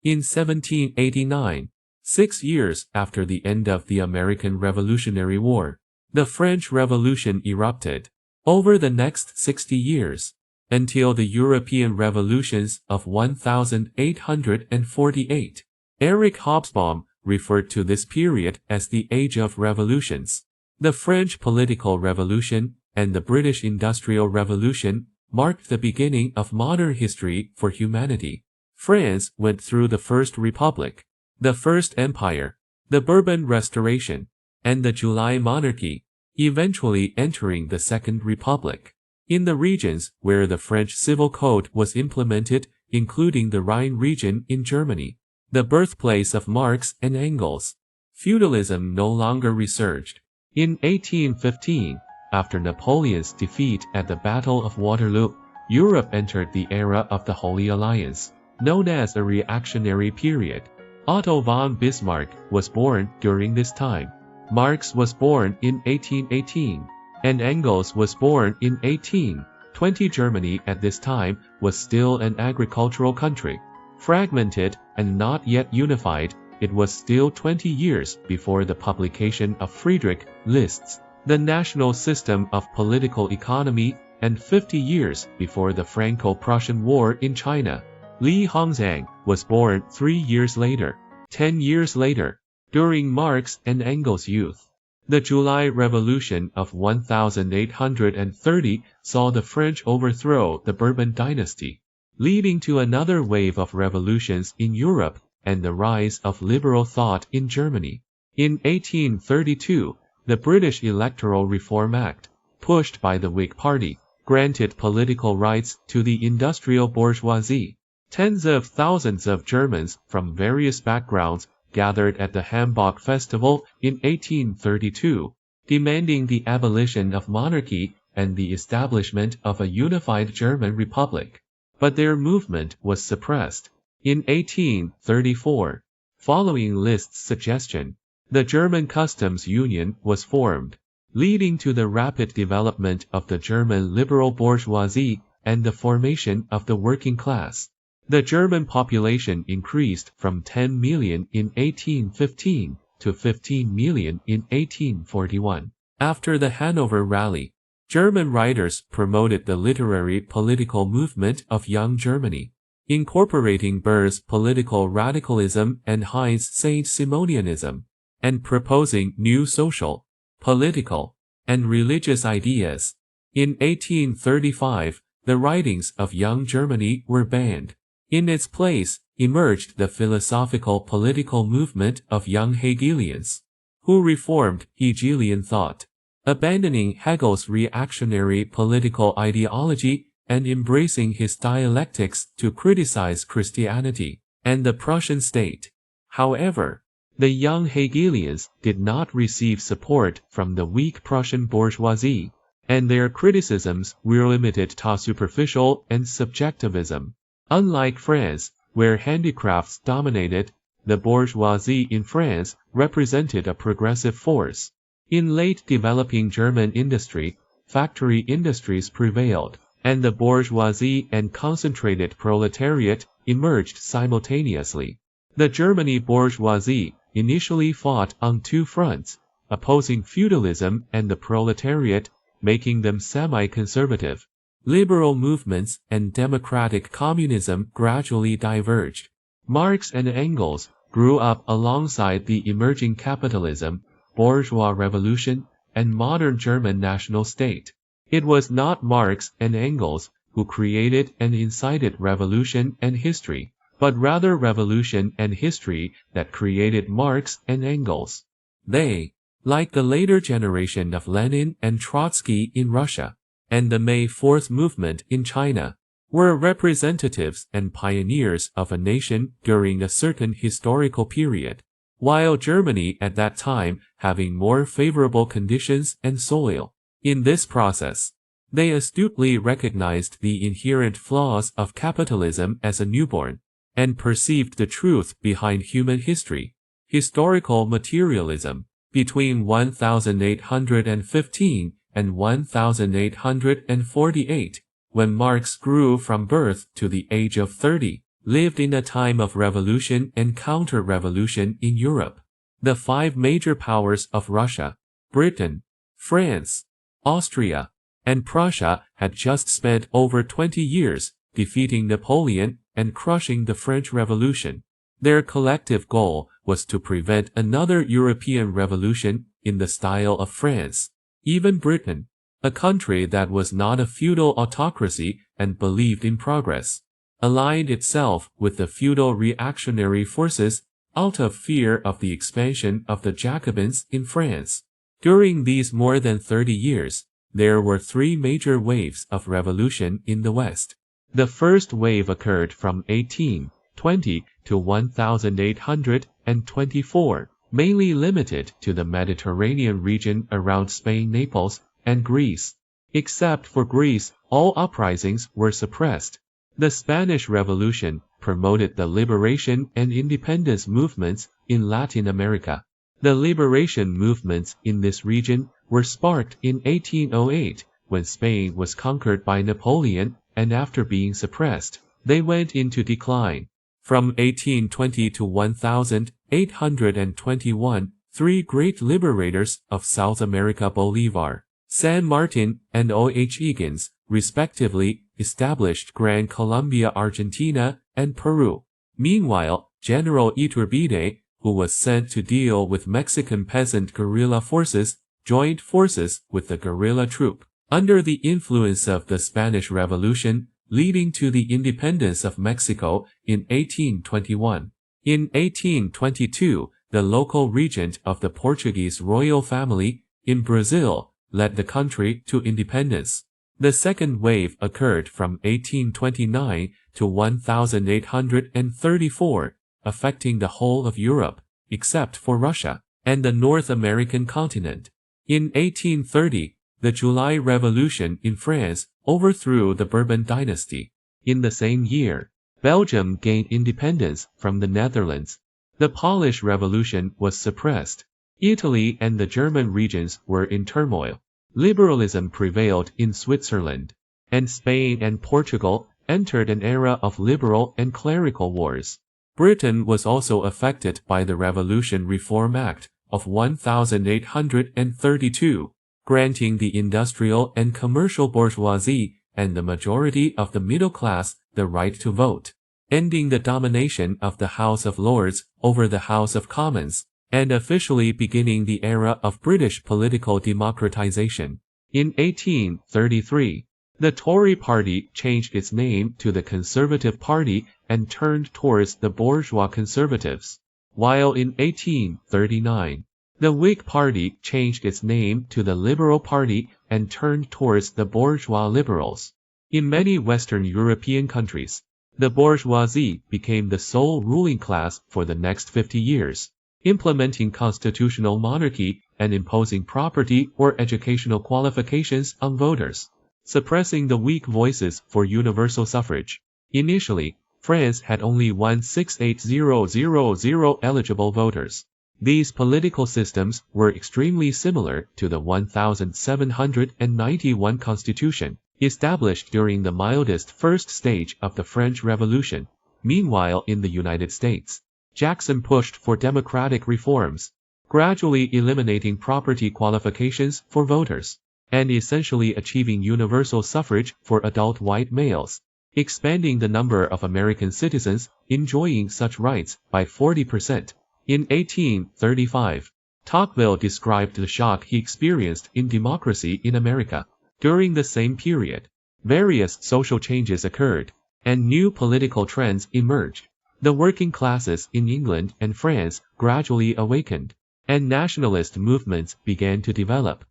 In 1789, 6 years after the end of the American Revolutionary War, the French Revolution erupted. Over the next 60 years, until the European revolutions of 1848, Eric Hobsbawm referred to this period as the Age of Revolutions. The French political revolution and the British Industrial Revolution marked the beginning of modern history for humanity. France went through the First Republic, the First Empire, the Bourbon Restoration, and the July Monarchy, eventually entering the Second Republic. In the regions where the French Civil Code was implemented, including the Rhine region in Germany, the birthplace of Marx and Engels, feudalism no longer resurged. In 1815, after Napoleon's defeat at the Battle of Waterloo, Europe entered the era of the Holy Alliance, known as a reactionary period. Otto von Bismarck was born during this time. Marx was born in 1818, and Engels was born in 1820. Germany at this time was still an agricultural country. Fragmented and not yet unified, it was still 20 years before the publication of Friedrich List's The National System of Political Economy, and 50 years before the Franco-Prussian War in China. Li Hongzhang was born 3 years later. 10 years later, during Marx and Engels' youth, the July Revolution of 1830 saw the French overthrow the Bourbon dynasty, leading to another wave of revolutions in Europe and the rise of liberal thought in Germany. In 1832, the British Electoral Reform Act, pushed by the Whig Party, granted political rights to the industrial bourgeoisie. Tens of thousands of Germans from various backgrounds gathered at the Hamburg Festival in 1832, demanding the abolition of monarchy and the establishment of a unified German republic. But their movement was suppressed. In 1834, following List's suggestion, the German Customs Union was formed, leading to the rapid development of the German liberal bourgeoisie and the formation of the working class. The German population increased from 10 million in 1815 to 15 million in 1841. After the Hanover Rally, German writers promoted the literary political movement of Young Germany, incorporating Burr's political radicalism and Heinz Saint-Simonianism, and proposing new social, political, and religious ideas. In 1835, the writings of Young Germany were banned. In its place emerged the philosophical political movement of young Hegelians, who reformed Hegelian thought, abandoning Hegel's reactionary political ideology and embracing his dialectics to criticize Christianity and the Prussian state. However, the young Hegelians did not receive support from the weak Prussian bourgeoisie, and their criticisms were limited to superficial and subjectivism. Unlike France, where handicrafts dominated, the bourgeoisie in France represented a progressive force. In late developing German industry, factory industries prevailed, and the bourgeoisie and concentrated proletariat emerged simultaneously. The German bourgeoisie initially fought on two fronts, opposing feudalism and the proletariat, making them semi-conservative. Liberal movements and democratic communism gradually diverged. Marx and Engels grew up alongside the emerging capitalism, bourgeois revolution, and modern German national state. It was not Marx and Engels who created and incited revolution and history, but rather revolution and history that created Marx and Engels. They, like the later generation of Lenin and Trotsky in Russia, and the May 4th movement in China, were representatives and pioneers of a nation during a certain historical period, while Germany at that time having more favorable conditions and soil. In this process, they astutely recognized the inherent flaws of capitalism as a newborn, and perceived the truth behind human history, historical materialism. Between 1815 and 1848, when Marx grew from birth to the age of 30, lived in a time of revolution and counter-revolution in Europe. The five major powers of Russia, Britain, France, Austria, and Prussia had just spent over 20 years defeating Napoleon and crushing the French Revolution. Their collective goal was to prevent another European revolution in the style of France. Even Britain, a country that was not a feudal autocracy and believed in progress, aligned itself with the feudal reactionary forces out of fear of the expansion of the Jacobins in France. During these more than 30 years, there were three major waves of revolution in the West. The first wave occurred from 1820 to 1824, mainly limited to the Mediterranean region around Spain, Naples, and Greece. Except for Greece, all uprisings were suppressed. The Spanish Revolution promoted the liberation and independence movements in Latin America. The liberation movements in this region were sparked in 1808, when Spain was conquered by Napoleon, and after being suppressed, they went into decline. From 1820 to 1821, three great liberators of South America, Bolívar, San Martin, and O'Higgins, respectively, established Gran Colombia, Argentina, and Peru. Meanwhile, General Iturbide, who was sent to deal with Mexican peasant guerrilla forces, joined forces with the guerrilla troop. Under the influence of the Spanish Revolution, leading to the independence of Mexico in 1821. In 1822, the local regent of the Portuguese royal family in Brazil led the country to independence. The second wave occurred from 1829 to 1834, affecting the whole of Europe, except for Russia, and the North American continent. In 1830, the July Revolution in France overthrew the Bourbon dynasty. In the same year, Belgium gained independence from the Netherlands. The Polish Revolution was suppressed. Italy and the German regions were in turmoil. Liberalism prevailed in Switzerland, and Spain and Portugal entered an era of liberal and clerical wars. Britain was also affected by the Revolution Reform Act of 1832, granting the industrial and commercial bourgeoisie and the majority of the middle class the right to vote, ending the domination of the House of Lords over the House of Commons, and officially beginning the era of British political democratization. In 1833, the Tory party changed its name to the Conservative Party and turned towards the bourgeois conservatives, while in 1839, the Whig Party changed its name to the Liberal Party and turned towards the bourgeois liberals. In many Western European countries, the bourgeoisie became the sole ruling class for the next 50 years, implementing constitutional monarchy and imposing property or educational qualifications on voters, suppressing the weak voices for universal suffrage. Initially, France had only 168,000 eligible voters. These political systems were extremely similar to the 1791 constitution, established during the mildest first stage of the French Revolution. Meanwhile, in the United States, Jackson pushed for democratic reforms, gradually eliminating property qualifications for voters, and essentially achieving universal suffrage for adult white males, expanding the number of American citizens enjoying such rights by 40%. In 1835, Tocqueville described the shock he experienced in democracy in America. During the same period, various social changes occurred, and new political trends emerged. The working classes in England and France gradually awakened, and nationalist movements began to develop.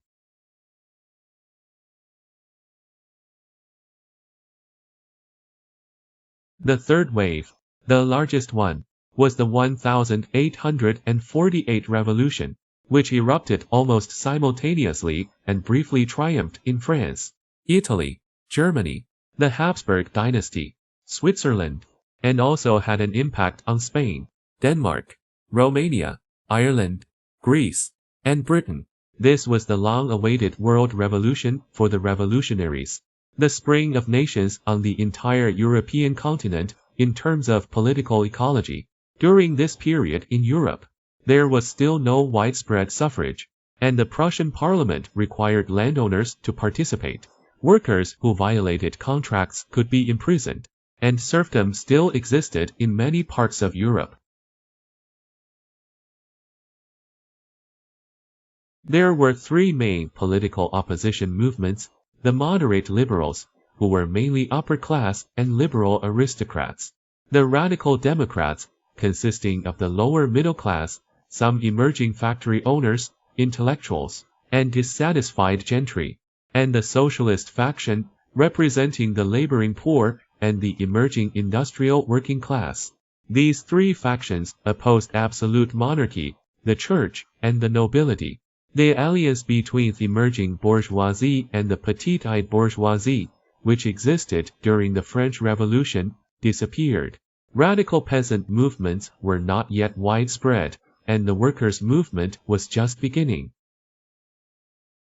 The third wave, the largest one, was the 1848 revolution, which erupted almost simultaneously and briefly triumphed in France, Italy, Germany, the Habsburg dynasty, Switzerland, and also had an impact on Spain, Denmark, Romania, Ireland, Greece, and Britain. This was the long-awaited world revolution for the revolutionaries, the spring of nations on the entire European continent In terms of political ecology, during this period in Europe, there was still no widespread suffrage, and the Prussian parliament required landowners to participate. Workers who violated contracts could be imprisoned, and serfdom still existed in many parts of Europe. There were three main political opposition movements: the moderate liberals, who were mainly upper-class and liberal aristocrats; the radical democrats, consisting of the lower middle class, some emerging factory owners, intellectuals, and dissatisfied gentry; and the socialist faction, representing the laboring poor and the emerging industrial working class. These three factions opposed absolute monarchy, the church, and the nobility. The alliance between the emerging bourgeoisie and the petite bourgeoisie, which existed during the French Revolution, disappeared. Radical peasant movements were not yet widespread, and the workers' movement was just beginning.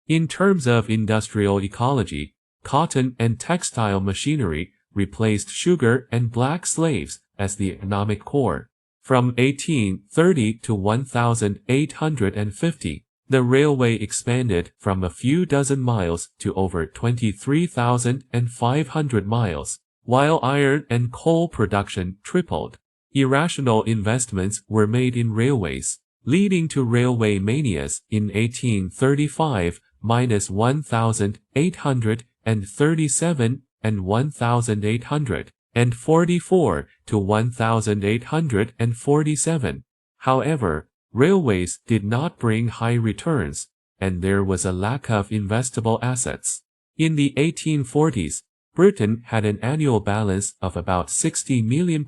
In terms of industrial ecology, cotton and textile machinery replaced sugar and black slaves as the economic core. From 1830 to 1850, the railway expanded from a few dozen miles to over 23,500 miles, while iron and coal production tripled. Irrational investments were made in railways, leading to railway manias in 1835, -1837 and 1844 to 1847. However, railways did not bring high returns, and there was a lack of investable assets. In the 1840s, Britain had an annual balance of about £60 million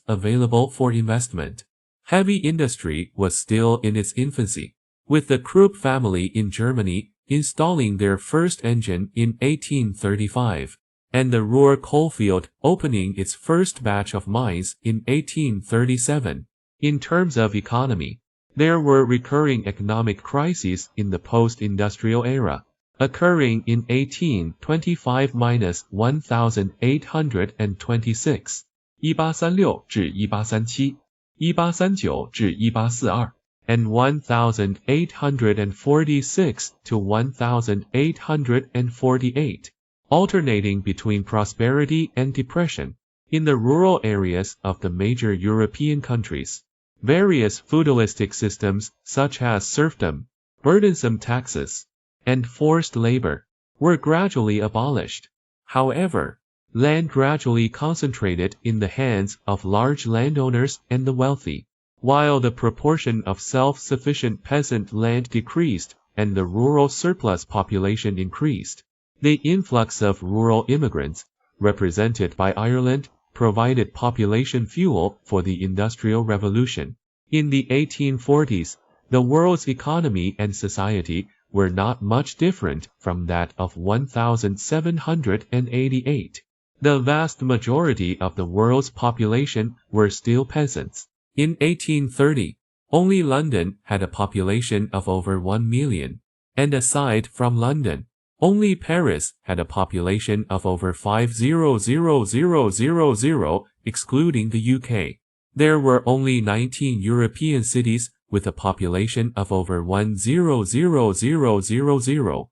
available for investment. Heavy industry was still in its infancy, with the Krupp family in Germany installing their first engine in 1835, and the Ruhr coalfield opening its first batch of mines in 1837. In terms of economy, there were recurring economic crises in the post-industrial era, occurring in 1825–1826 (1836至1837 1839至1842) and 1846 to 1848, alternating between prosperity and depression. In the rural areas of the major European countries, various feudalistic systems such as serfdom, burdensome taxes, and forced labor were gradually abolished. However, land gradually concentrated in the hands of large landowners and the wealthy, while the proportion of self-sufficient peasant land decreased and the rural surplus population increased. The influx of rural immigrants, represented by Ireland, provided population fuel for the Industrial Revolution. In the 1840s, the world's economy and society were not much different from that of 1788. The vast majority of the world's population were still peasants. In 1830, only London had a population of over 1 million, and aside from London, only Paris had a population of over 500,000, excluding the UK. There were only 19 European cities with a population of over 100,000.